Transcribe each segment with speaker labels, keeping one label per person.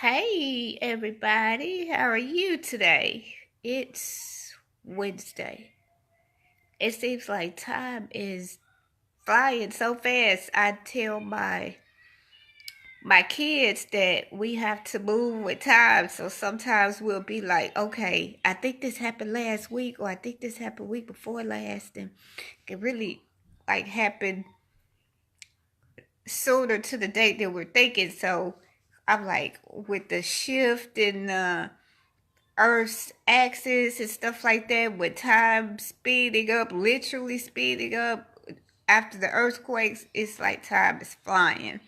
Speaker 1: Hey everybody, how are you today? It's Wednesday. It seems like time is flying so fast. I tell my kids that we have to move with time. So sometimes we'll be like, okay, I think this happened last week, or I think this happened week before last, and it really like happen sooner to the date than we're thinking. So I'm like, with the shift in Earth's axis and stuff like that, with time speeding up, literally speeding up after the earthquakes, it's like time is flying.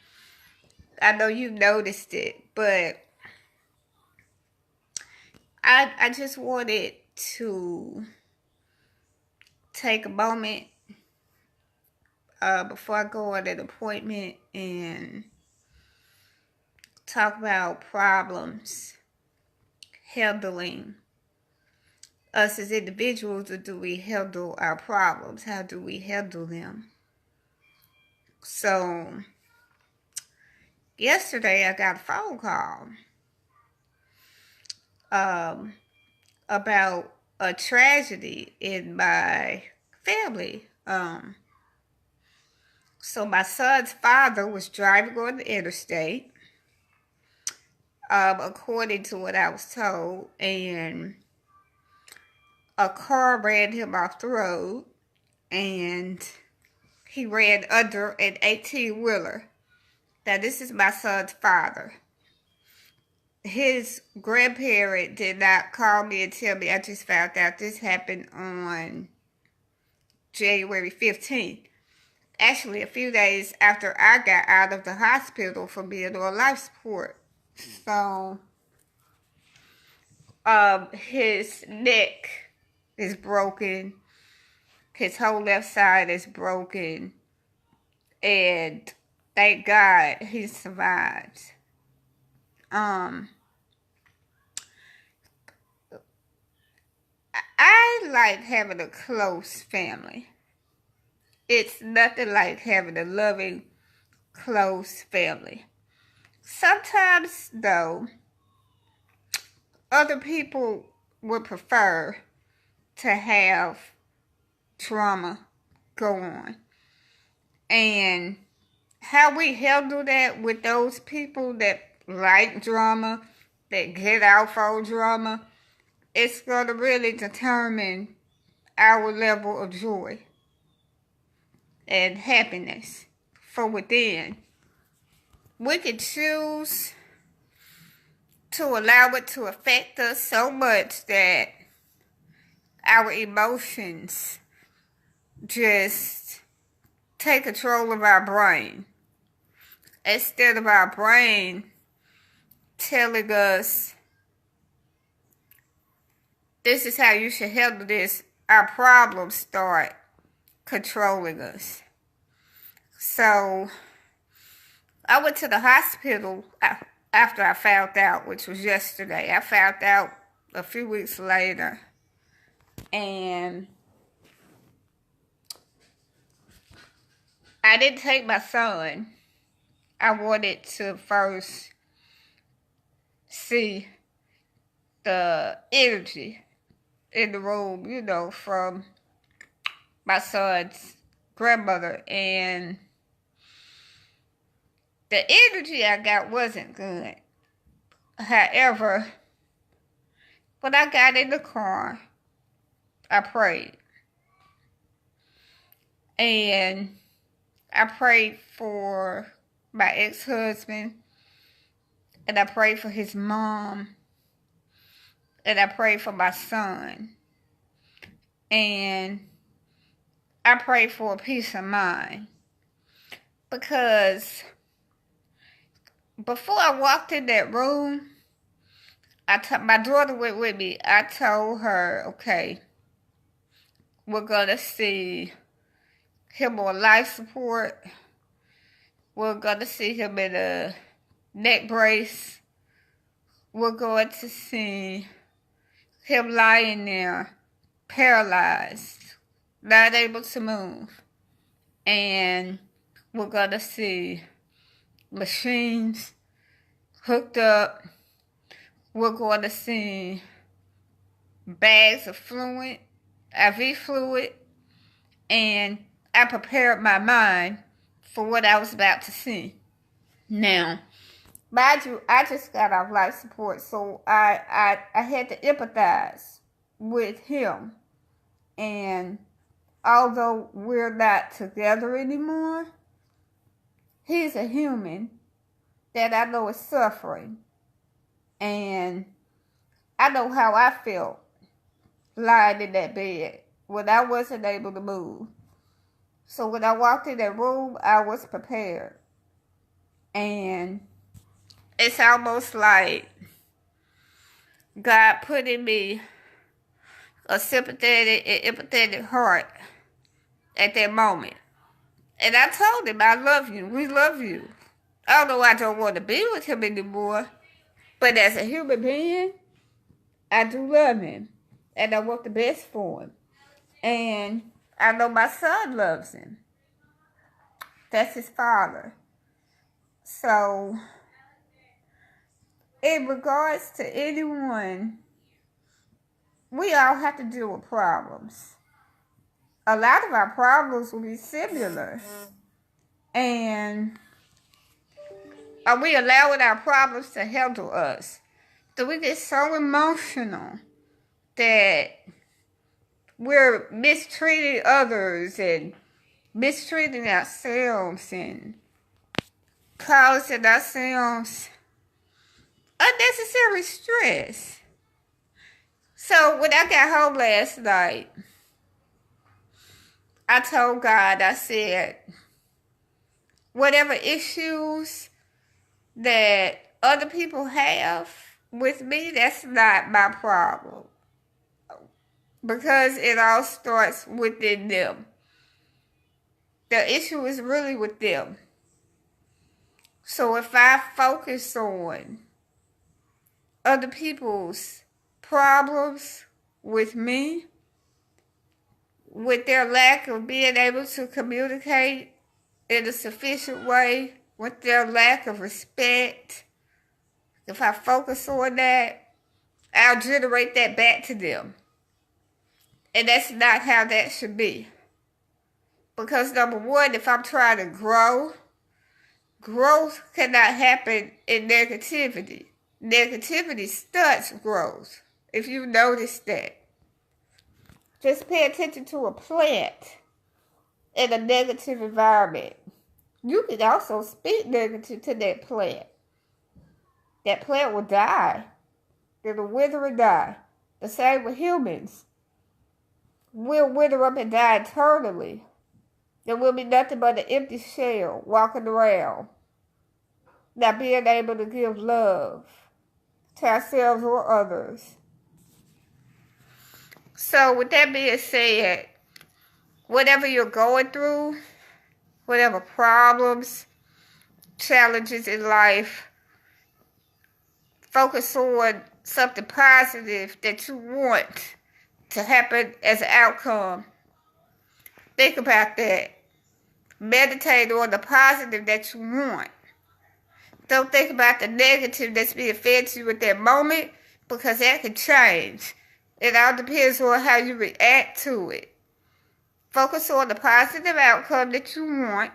Speaker 1: I know you noticed it, but I just wanted to take a moment before I go on an appointment and talk about problems handling us as individuals, or do we handle our problems? How do we handle them? So yesterday I got a phone call um, about a tragedy in my family. So my son's father was driving on the interstate, according to what I was told, and a car ran him off the road, and he ran under an 18-wheeler. Now, this is my son's father. His grandparent did not call me and tell me. I just found out this happened on January 15th. Actually, a few days after I got out of the hospital from being on life support. So, his neck is broken. His whole left side is broken. And thank God he survived. I like having a close family. It's nothing like having a loving, close family. Sometimes, though, other people would prefer to have drama go on. And how we handle that with those people that like drama, that get out for drama, it's going to really determine our level of joy and happiness from within. We can choose to allow it to affect us so much that our emotions just take control of our brain, instead of our brain telling us this is how you should handle this. Our problems start controlling us. So I went to the hospital after I found out, which was yesterday. I found out a few weeks later, and I didn't take my son. I wanted to first see the energy in the room, from my son's grandmother. And the energy I got wasn't good. However, when I got in the car, I prayed. And I prayed for my ex-husband, and I prayed for his mom, and I prayed for my son. And I prayed for a peace of mind. Because before I walked in that room, my daughter went with me. I told her, okay, we're going to see him on life support. We're going to see him in a neck brace. We're going to see him lying there, paralyzed, not able to move. And we're going to see machines hooked up we're going to send bags of fluid, IV fluid, and I prepared my mind for what I was about to see. Now, mind you, I just got off life support, so I had to empathize with him. And although we're not together anymore, he's a human that I know is suffering. And I know how I felt lying in that bed when I wasn't able to move. So when I walked in that room, I was prepared. And it's almost like God put in me a sympathetic and empathetic heart at that moment. And I told him, I love you. We love you. Although I don't want to be with him anymore, but as a human being, I do love him. And I want the best for him. And I know my son loves him. That's his father. So, in regards to anyone, we all have to deal with problems. A lot of our problems will be similar. And are we allowing our problems to handle us? Do we get so emotional that we're mistreating others and mistreating ourselves and causing ourselves unnecessary stress? So when I got home last night, I told God, I said, whatever issues that other people have with me, that's not my problem. Because it all starts within them. The issue is really with them. So if I focus on other people's problems with me, with their lack of being able to communicate in a sufficient way, with their lack of respect, if I focus on that, I'll generate that back to them. And that's not how that should be. Because number one, if I'm trying to grow, growth cannot happen in negativity. Negativity stunts growth, if you notice that. Just pay attention to a plant in a negative environment. You can also speak negative to that plant. That plant will die. It'll wither and die. The same with humans. We'll wither up and die eternally. There will be nothing but an empty shell walking around, not being able to give love to ourselves or others. So with that being said, whatever you're going through, whatever problems, challenges in life, focus on something positive that you want to happen as an outcome. Think about that. Meditate on the positive that you want. Don't think about the negative that's being fed to you at that moment, because that can change. It all depends on how you react to it. Focus on the positive outcome that you want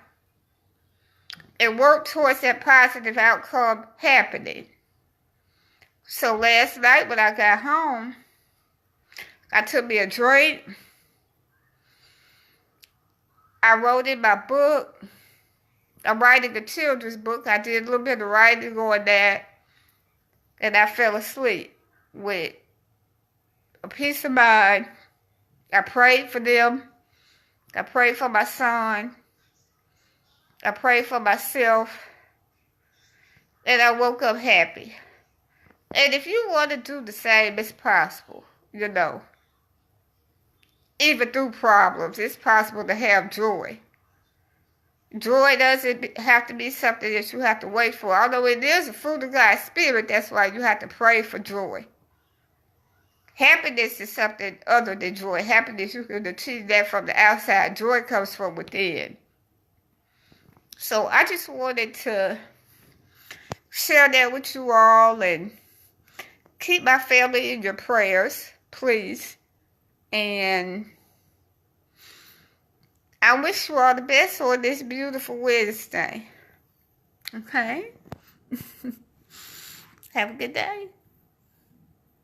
Speaker 1: and work towards that positive outcome happening. So last night when I got home, I took me a drink. I wrote in my book. I'm writing a children's book. I did a little bit of writing on that. And I fell asleep with a peace of mind. I prayed for them. I prayed for my son. I prayed for myself. And I woke up happy. And if you want to do the same, it's possible, you know. Even through problems, it's possible to have joy. Joy doesn't have to be something that you have to wait for. Although it is a fruit of God's Spirit, that's why you have to pray for joy. Happiness is something other than joy. Happiness, you can achieve that from the outside. Joy comes from within. So I just wanted to share that with you all and keep my family in your prayers, please. And I wish you all the best on this beautiful Wednesday. Okay? Have a good day.